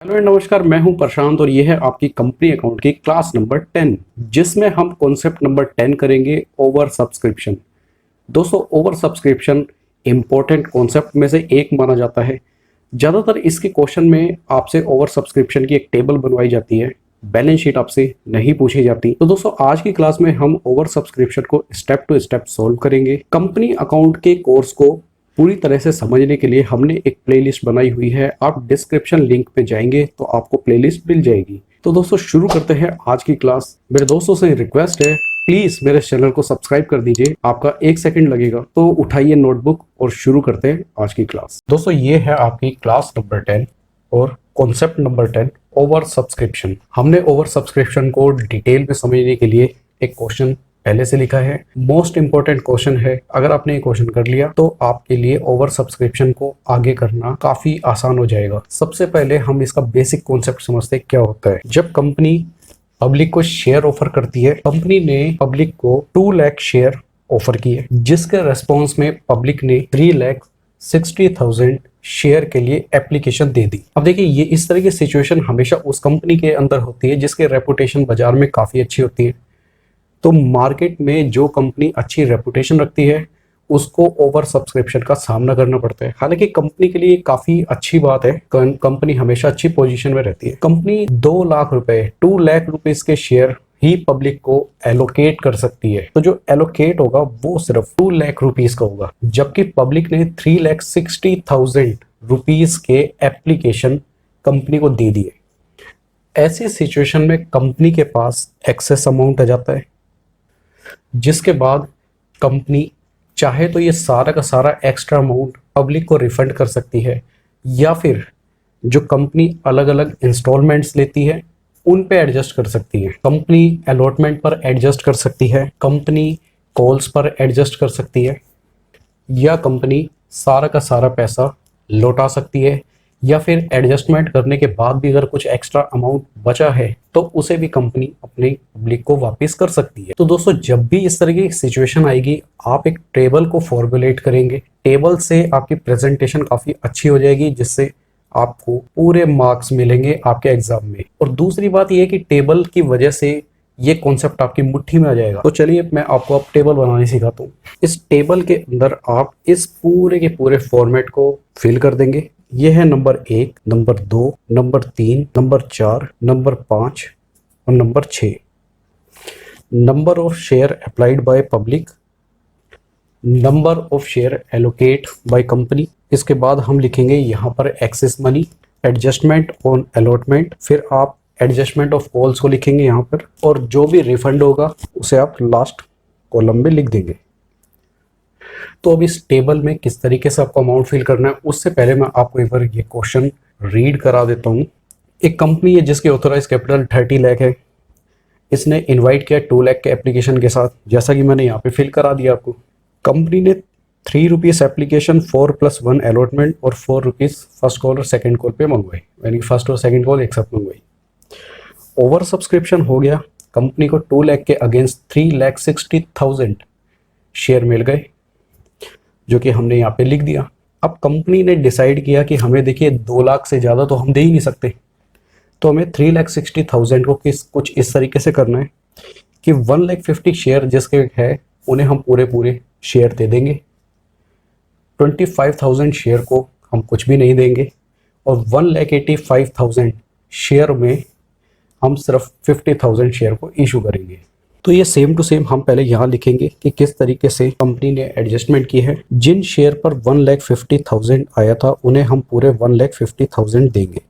Hello and नमस्कार, मैं हूं प्रशांत और ये है आपकी कंपनी अकाउंट की क्लास नंबर 10 जिसमें हम कॉन्सेप्ट नंबर 10 करेंगे ओवर सब्सक्रिप्शन। दोस्तों, ओवर सब्सक्रिप्शन इंपॉर्टेंट कॉन्सेप्ट में से एक माना जाता है। ज़्यादातर इसके क्वेश्चन में आपसे ओवर सब्सक्रिप्शन की एक टेबल बनवाई जाती है, बैलेंस शीट आपसे नहीं पूछी जाती। तो दोस्तों, आज की क्लास में हम ओवर सब्सक्रिप्शन को स्टेप टू स्टेप सॉल्व करेंगे। कंपनी अकाउंट के कोर्स को पूरी तरह से समझने के लिए हमने एक प्लेलिस्ट बनाई हुई है। आप डिस्क्रिप्शन लिंक पे जाएंगे तो आपको प्लेलिस्ट मिल जाएगी। तो दोस्तों, शुरू करते हैं आज की क्लास। मेरे दोस्तों से रिक्वेस्ट है, प्लीज मेरे चैनल को सब्सक्राइब कर दीजिए। आपका 1 सेकंड लगेगा, तो उठाइए नोटबुक और शुरू करते हैं आज की क्लास। दोस्तों, ये है आपकी क्लास नंबर 10 और कॉन्सेप्ट नंबर 10 ओवर सब्सक्रिप्शन। हमने ओवर सब्सक्रिप्शन को डिटेल में समझने के लिए एक क्वेश्चन पहले से लिखा है। मोस्ट इंपॉर्टेंट क्वेश्चन है। अगर आपने ये क्वेश्चन कर लिया तो आपके लिए ओवर सब्सक्रिप्शन को आगे करना काफी आसान हो जाएगा। सबसे पहले हम इसका बेसिक कॉन्सेप्ट समझते हैं क्या होता है। जब कंपनी पब्लिक को शेयर ऑफर करती है, कंपनी ने पब्लिक को 2 लाख शेयर ऑफर किए, जिसके रेस्पॉन्स में पब्लिक ने 3,60,000 शेयर के लिए एप्लीकेशन दे दी। अब देखिए, ये इस तरह की सिचुएशन हमेशा उस कंपनी के अंदर होती है जिसके रेपुटेशन बाजार में काफी अच्छी होती है। तो मार्केट में जो कंपनी अच्छी रेपुटेशन रखती है उसको ओवर सब्सक्रिप्शन का सामना करना पड़ता है। हालांकि कंपनी के लिए काफी अच्छी बात है, कंपनी हमेशा अच्छी पोजीशन में रहती है। कंपनी 2 लाख रुपए 2 लाख रुपीस के शेयर ही पब्लिक को एलोकेट कर सकती है। तो जो एलोकेट होगा वो सिर्फ 2 लाख रुपीस का होगा, जबकि पब्लिक ने 3,60,000 रुपीस के एप्लीकेशन कंपनी को दे दिए। ऐसी सिचुएशन में कंपनी के पास एक्सेस अमाउंट आ जाता है, जिसके बाद कंपनी चाहे तो ये सारा का सारा एक्स्ट्रा अमाउंट पब्लिक को रिफंड कर सकती है, या फिर जो कंपनी अलग अलग इंस्टॉलमेंट्स लेती है उन पे एडजस्ट कर सकती है। कंपनी अलॉटमेंट पर एडजस्ट कर सकती है, कंपनी कॉल्स पर एडजस्ट कर सकती है, या कंपनी सारा का सारा पैसा लौटा सकती है, या फिर एडजस्टमेंट करने के बाद भी अगर कुछ एक्स्ट्रा अमाउंट बचा है तो उसे भी कंपनी अपने पब्लिक को वापस कर सकती है। तो दोस्तों, जब भी इस तरह की सिचुएशन आएगी, आप एक टेबल को फॉर्मुलेट करेंगे। टेबल से आपकी प्रेजेंटेशन काफी अच्छी हो जाएगी, जिससे आपको पूरे मार्क्स मिलेंगे आपके एग्जाम में। और दूसरी बात यह है कि टेबल की वजह से ये कॉन्सेप्ट आपकी मुट्ठी में आ जाएगा। तो चलिए, मैं आपको अब टेबल बनाने सिखाता हूँ। इस टेबल के अंदर आप इस पूरे के पूरे फॉर्मेट को फिल कर देंगे। ये है number 1, number 2, number 3, number 4, number 5 और number 6। Number of share applied by public, number of share allocate by company. इसके बाद हम लिखेंगे यहाँ पर excess money, adjustment on allotment, फिर आप एडजस्टमेंट ऑफ कॉल्स को लिखेंगे यहाँ पर, और जो भी रिफंड होगा उसे आप लास्ट कॉलम में लिख देंगे। तो अब इस टेबल में किस तरीके से आपको अमाउंट फिल करना है, उससे पहले मैं आपको एक बार ये क्वेश्चन रीड करा देता हूँ। एक कंपनी है जिसकी ऑथोराइज कैपिटल 30 लाख है। इसने इनवाइट किया 2 लाख के एप्लीकेशन के साथ, जैसा कि मैंने यहाँ पे फिल करा दिया आपको। कंपनी ने 3 रुपीज़ एप्लीकेशन 4+1 अलॉटमेंट और 4 रुपीज़ फर्स्ट कॉल और सेकेंड कॉल पे मंगवाई, यानी फर्स्ट और सेकेंड कॉल एक साथ मंगवाई। ओवर सब्सक्रिप्शन हो गया, कंपनी को 2 लाख के अगेंस्ट 3,60,000 शेयर मिल गए, जो कि हमने यहाँ पे लिख दिया। अब कंपनी ने डिसाइड किया कि हमें देखिए 2 लाख से ज़्यादा तो हम दे ही नहीं सकते, तो हमें 3,60,000 को कुछ इस तरीके से करना है कि 1,50,000 शेयर जिसके है उन्हें हम पूरे शेयर दे देंगे। 25,000 शेयर को हम कुछ भी नहीं देंगे, और 1,85,000 शेयर में हम सिर्फ 50,000 शेयर को इशू करेंगे। तो ये सेम टू सेम हम पहले यहाँ लिखेंगे कि किस तरीके से कंपनी ने एडजस्टमेंट की है। जिन शेयर पर 1,50,000 आया था उन्हें हम पूरे 1,50,000 देंगे।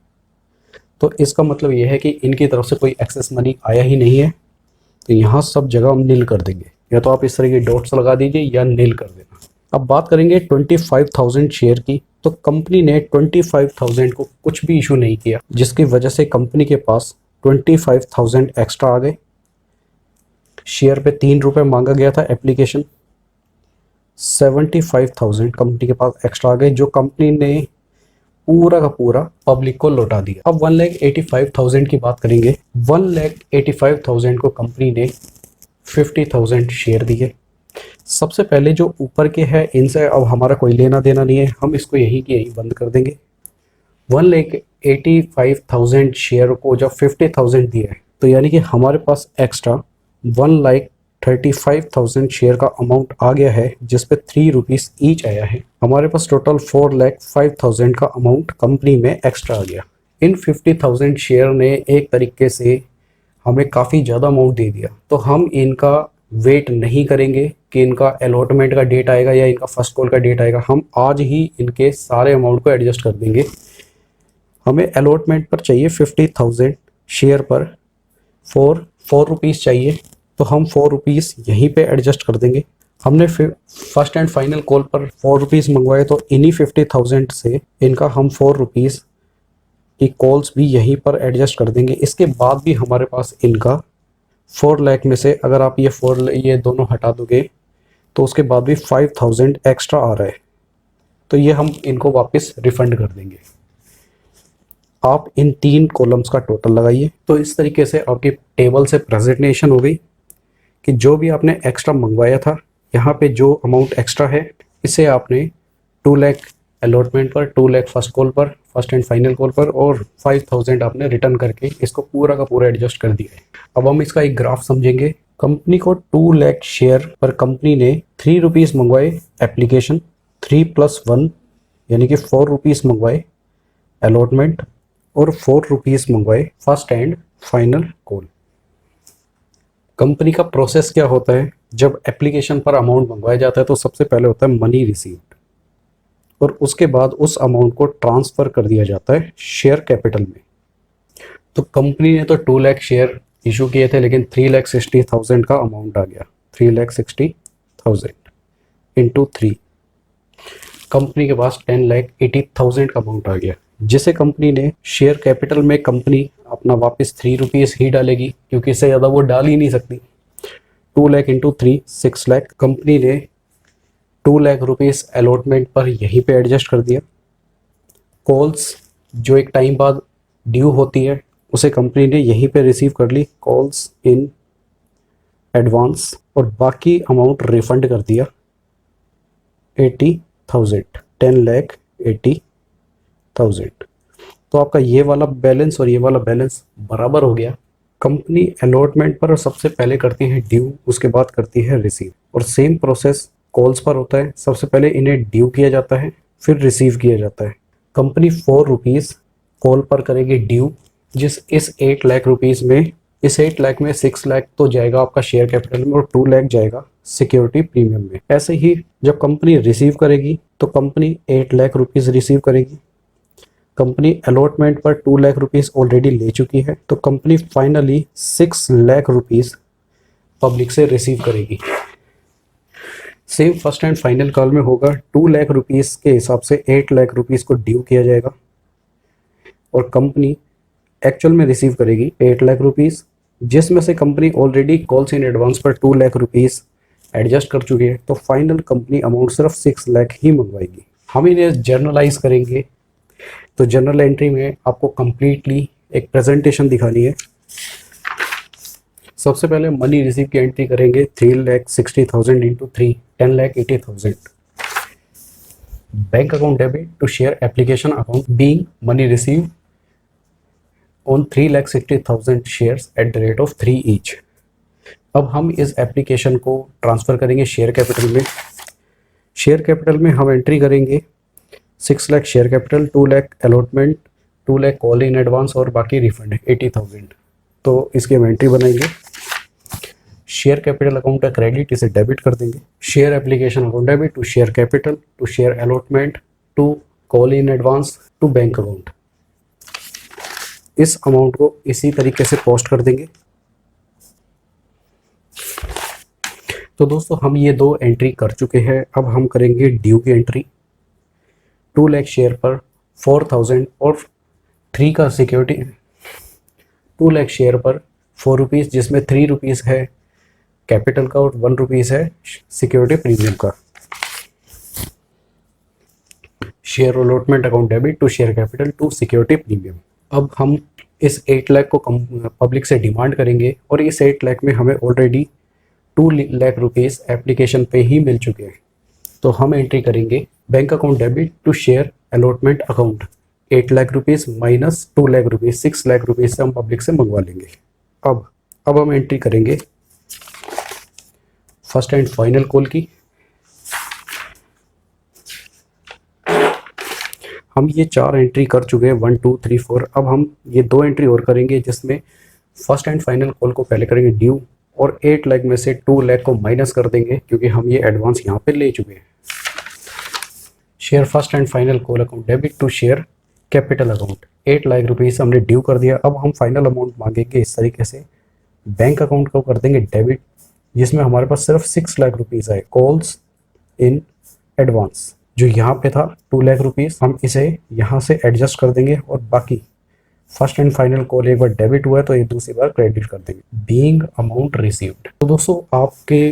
तो इसका मतलब ये है कि इनकी तरफ से कोई एक्सेस मनी आया ही नहीं है, तो यहाँ सब जगह हम नील कर देंगे। या तो आप इस तरह की डॉट्स लगा दीजिए या नील कर देना। अब बात करेंगे 25,000 शेयर की। तो कंपनी ने 25,000 को कुछ भी इशू नहीं किया, जिसकी वजह से कंपनी के पास 25,000 एक्स्ट्रा आ गए। शेयर पे 3 रुपये मांगा गया था एप्लीकेशन, 75,000 कंपनी के पास एक्स्ट्रा आ गए, जो कंपनी ने पूरा का पूरा पब्लिक को लौटा दिया। अब 1,85,000 की बात करेंगे। 1,85,000 को कंपनी ने 50,000 शेयर दिए। सबसे पहले जो ऊपर के हैं इनसे अब हमारा कोई लेना देना नहीं है, हम इसको यहीं की यहीं बंद कर देंगे। 1,85,000 शेयर को जब 50,000 दिया है, तो यानी कि हमारे पास एक्स्ट्रा 1,35,000 शेयर का अमाउंट आ गया है, जिस पे 3 रुपीज़ ईच आया है। हमारे पास टोटल 4,05,000 का अमाउंट कंपनी में एक्स्ट्रा आ गया। इन 50,000 शेयर ने एक तरीके से हमें काफ़ी ज़्यादा अमाउंट दे दिया, तो हम इनका वेट नहीं करेंगे कि इनका अलॉटमेंट का डेट आएगा या इनका फर्स्ट कॉल का डेट आएगा। हम आज ही इनके सारे अमाउंट को एडजस्ट कर देंगे। हमें अलॉटमेंट पर चाहिए 50,000 शेयर पर फोर रुपीज़ चाहिए, तो हम 4 रुपीज़ यहीं पे एडजस्ट कर देंगे। हमने फिर फर्स्ट एंड फाइनल कॉल पर 4 रुपीज़ मंगवाए, तो इन्हीं 50,000 से इनका हम 4 रुपीज़ की कॉल्स भी यहीं पर एडजस्ट कर देंगे। इसके बाद भी हमारे पास इनका 4 लाख में से अगर आप ये दोनों हटा दोगे, तो उसके बाद भी 5,000 एक्स्ट्रा आ रहा है, तो ये हम इनको वापस रिफंड कर देंगे। आप इन 3 कॉलम्स का टोटल लगाइए। तो इस तरीके से आपकी टेबल से प्रेजेंटेशन हो गई कि जो भी आपने एक्स्ट्रा मंगवाया था, यहाँ पे जो अमाउंट एक्स्ट्रा है, इसे आपने 2 लाख अलॉटमेंट पर, 2 लाख फर्स्ट कॉल पर, फर्स्ट एंड फाइनल कॉल पर, और 5,000 आपने रिटर्न करके इसको पूरा का पूरा एडजस्ट कर दिया है। अब हम इसका एक ग्राफ समझेंगे। कंपनी को 2 लाख शेयर पर कंपनी ने 3 रुपीज़ मंगवाए एप्लीकेशन, 3 + 1 यानी कि 4 रुपीज़ मंगवाए अलॉटमेंट, और 4 रुपीज़ मंगवाए first and final call. Company का प्रोसेस क्या होता है? जब एप्लीकेशन पर अमाउंट मंगवाया जाता है, तो सबसे पहले होता है मनी रिसीव्ड, और उसके बाद उस अमाउंट को ट्रांसफ़र कर दिया जाता है शेयर कैपिटल में। तो कंपनी ने तो 2 लाख शेयर इशू किए थे, लेकिन 3,60,000 का अमाउंट आ गया। 3,60,000 इंटू 3, कंपनी के पास 10,80,000 का अमाउंट आ गया, जिसे कंपनी ने शेयर कैपिटल में कंपनी अपना वापस 3 रुपीज़ ही डालेगी, क्योंकि इससे ज़्यादा वो डाल ही नहीं सकती। 2 लाख इंटू 3, 6 लाख। कंपनी ने 2 लाख रुपीज़ अलॉटमेंट पर यहीं पे एडजस्ट कर दिया। कॉल्स जो एक टाइम बाद ड्यू होती है, उसे कंपनी ने यहीं पे रिसीव कर ली, कॉल्स इन एडवांस, और बाकी अमाउंट रिफंड कर दिया 80,000, 10,80,000। तो आपका ये वाला बैलेंस और ये वाला बैलेंस बराबर हो गया। कंपनी अलॉटमेंट पर सबसे पहले करती है ड्यू, उसके बाद करती है रिसीव, और सेम प्रोसेस कॉल्स पर होता है। सबसे पहले इन्हें ड्यू किया जाता है, फिर रिसीव किया जाता है। कंपनी 4 रुपीज़ कॉल पर करेगी ड्यू, इस 8 लाख रुपीज़ में, इस 8 लाख में 6 लाख तो जाएगा आपका शेयर कैपिटल में, और 2 लाख जाएगा सिक्योरिटी प्रीमियम में। ऐसे ही जब कंपनी रिसीव करेगी, तो कंपनी 8 लाख रुपीज़ रिसीव करेगी। कंपनी अलॉटमेंट पर 2 लाख रुपीज़ ऑलरेडी ले चुकी है, तो company finally 6 lakh rupees public से रिसीव करेगी। Same first and final call में होगा। 2 लाख रुपीज़ के हिसाब से 8 लाख रुपीज़ को ड्यू किया जाएगा, और कंपनी एक्चुअल में रिसीव करेगी 8 लाख रुपीज़, जिसमें से company already calls in advance पर 2 लाख रुपीज़ एडजस्ट कर चुकी है। तो फाइनल कंपनी अमाउंट सिर्फ 6 लाख ही मंगवाएगी। हम इन्हें जर्नलाइज करेंगे, तो जर्नल एंट्री में आपको कंप्लीटली एक प्रेजेंटेशन दिखानी है। सबसे पहले मनी रिसीव की एंट्री करेंगे, 3,60,000 into 3, 10,80,000। Bank account debit to share application account being money received on 3,60,000 shares at the rate of 3 each. अब हम इस एप्लीकेशन को ट्रांसफ़र करेंगे शेयर कैपिटल में। शेयर कैपिटल में हम एंट्री करेंगे 6 lakh share capital, 2 lakh allotment, 2 lakh call in advance, और बाकी रिफंड 80,000। तो इसकी हम एंट्री बनाएंगे। शेयर कैपिटल अकाउंट का क्रेडिट, इसे डेबिट कर देंगे। Share application account debit to share capital to share allotment to call in advance to bank account. इस अमाउंट को इसी तरीके से पोस्ट कर देंगे। तो दोस्तों हम ये 2 एंट्री कर चुके हैं। अब हम करेंगे ड्यू की एंट्री। 2 लाख शेयर पर 4,000 और 3 का सिक्योरिटी, 2 लाख शेयर पर 4 रुपीज़, जिसमें 3 रुपीज़ है कैपिटल का और 1 रुपीज़ है सिक्योरिटी प्रीमियम का। Share allotment account debit to share capital to security premium. अब हम इस 8 लाख को पब्लिक से डिमांड करेंगे, और इस 8 लाख में हमें ऑलरेडी 2 लाख रुपीज़ एप्लीकेशन पे ही मिल चुके हैं। तो हम एंट्री करेंगे bank account debit to share allotment account 8 lakh rupees minus 2 lakh rupees, 6 lakh rupees से हम पब्लिक से मंगवा लेंगे। अब हम एंट्री करेंगे फर्स्ट एंड फाइनल कॉल की। हम ये 4 एंट्री कर चुके हैं, 1 2 3 4। अब हम ये 2 एंट्री और करेंगे, जिसमें फर्स्ट एंड फाइनल कॉल को पहले करेंगे ड्यू, और 8 लाख में से 2 लाख को माइनस कर देंगे क्योंकि हम ये एडवांस यहाँ पे ले चुके हैं। Share first and final call account debit to share capital account, 8 lakh rupees हमने ड्यू कर दिया। अब हम फाइनल अमाउंट मांगेंगे इस तरीके से, बैंक अकाउंट को कर देंगे डेबिट, जिसमें हमारे पास सिर्फ 6 लाख रुपीज़ है, कॉल्स इन एडवांस। जो यहाँ पे था 2 लाख रुपीज़, हम इसे यहाँ से एडजस्ट कर देंगे, और बाकी फर्स्ट एंड फाइनल कॉल एक बार डेबिट हुआ है तो ये दूसरी बार क्रेडिट कर देंगे। Being amount received. तो दोस्तों आपके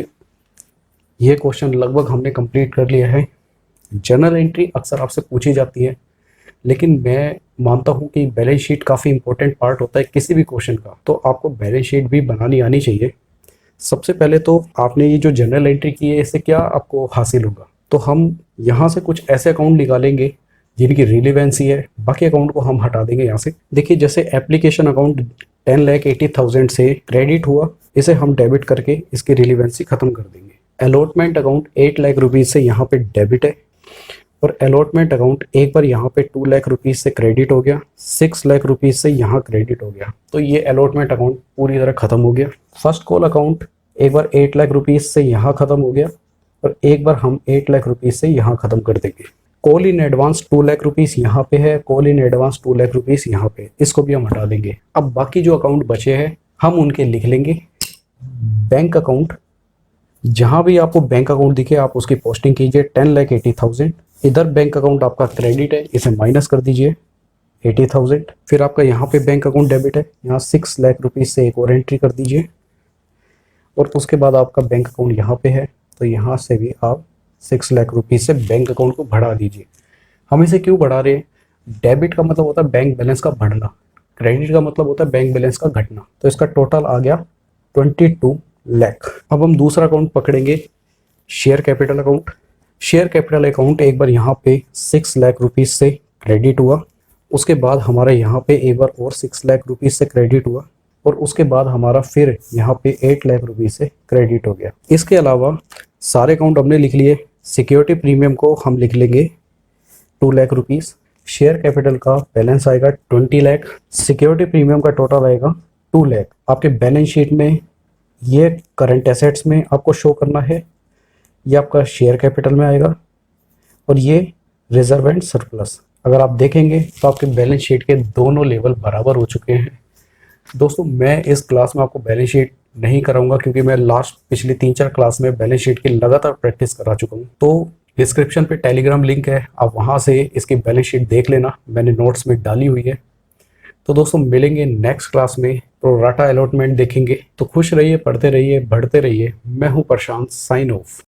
ये क्वेश्चन लगभग हमने कंप्लीट कर लिया है। जर्नल एंट्री अक्सर आपसे पूछी जाती है, लेकिन मैं मानता हूँ कि बैलेंस शीट काफ़ी इंपॉर्टेंट पार्ट होता है किसी भी क्वेश्चन का, तो आपको बैलेंस शीट भी बनानी आनी चाहिए। सबसे पहले तो आपने ये जो जर्नल एंट्री की है, इससे क्या आपको हासिल होगा, तो हम यहाँ से कुछ ऐसे अकाउंट निकालेंगे जिनकी रिलेवेंसी है, बाकी अकाउंट को हम हटा देंगे यहाँ से। देखिए जैसे एप्लीकेशन अकाउंट 10,80,000 से क्रेडिट हुआ, इसे हम डेबिट करके इसकी रिलेवेंसी खत्म कर देंगे। अलॉटमेंट अकाउंट 8 लाख रुपीज़ से यहाँ पे डेबिट है, और अलॉटमेंट अकाउंट एक बार यहाँ पे 2 लाख रुपीज़ से क्रेडिट हो गया, 6 लाख रुपीज़ से यहाँ क्रेडिट हो गया, तो ये अलॉटमेंट अकाउंट पूरी तरह खत्म हो गया। फर्स्ट कॉल अकाउंट एक बार 8 लाख रुपीज़ से यहाँ खत्म हो गया, और एक बार हम 8 लाख रुपीज़ से यहाँ खत्म कर देंगे। Call in advance 2 lakh rupees यहाँ पे है, call in advance 2 lakh rupees यहाँ पे, इसको भी हम हटा देंगे। अब बाकी जो अकाउंट बचे हैं हम उनके लिख लेंगे। बैंक अकाउंट, जहाँ भी आपको बैंक अकाउंट दिखे आप उसकी पोस्टिंग कीजिए 10,80,000। इधर बैंक अकाउंट आपका क्रेडिट है, इसे माइनस कर दीजिए 80,000। फिर आपका यहाँ पे बैंक अकाउंट डेबिट है, यहाँ 6 लाख रुपीज़ से एक और एंट्री कर दीजिए, और उसके बाद आपका बैंक अकाउंट यहाँ पे है, तो यहाँ से भी आप 6 लाख रुपीज़ से बैंक अकाउंट को बढ़ा दीजिए। हम इसे क्यों बढ़ा रहे हैं, डेबिट का मतलब होता है बैंक बैलेंस का बढ़ना, क्रेडिट का मतलब होता है बैंक बैलेंस का घटना, तो इसका टोटल आ गया 22 लाख। अब हम दूसरा अकाउंट पकड़ेंगे, share capital account. Share capital account एक बार यहाँ पे 6 लाख रुपीज़ से क्रेडिट हुआ, उसके बाद हमारे यहाँ पे एक बार और 6 लाख रुपीज़ से क्रेडिट हुआ, और उसके बाद हमारा फिर यहाँ पे 8 लाख रुपीज़ से क्रेडिट हो गया। इसके अलावा सारे अकाउंट हमने लिख लिए। सिक्योरिटी प्रीमियम को हम लिख लेंगे 2 लाख रुपीज़। शेयर कैपिटल का बैलेंस आएगा 20 लाख, सिक्योरिटी प्रीमियम का टोटल आएगा 2 लाख। आपके बैलेंस शीट में ये करंट एसेट्स में आपको शो करना है, ये आपका शेयर कैपिटल में आएगा, और ये रिजर्व एंड सरप्लस। अगर आप देखेंगे तो आपके बैलेंस शीट के दोनों लेवल बराबर हो चुके हैं। दोस्तों मैं इस क्लास में आपको बैलेंस शीट नहीं कराऊंगा, क्योंकि मैं पिछली 3-4 क्लास में बैलेंस शीट की लगातार प्रैक्टिस करा चुका हूँ। तो डिस्क्रिप्शन पे टेलीग्राम लिंक है, आप वहाँ से इसकी बैलेंस शीट देख लेना, मैंने नोट्स में डाली हुई है। तो दोस्तों मिलेंगे नेक्स्ट क्लास में, प्रोराटा अलॉटमेंट देखेंगे। तो खुश रहिए, पढ़ते रहिए, बढ़ते रहिए। मैं हूँ प्रशांत, साइन ऑफ।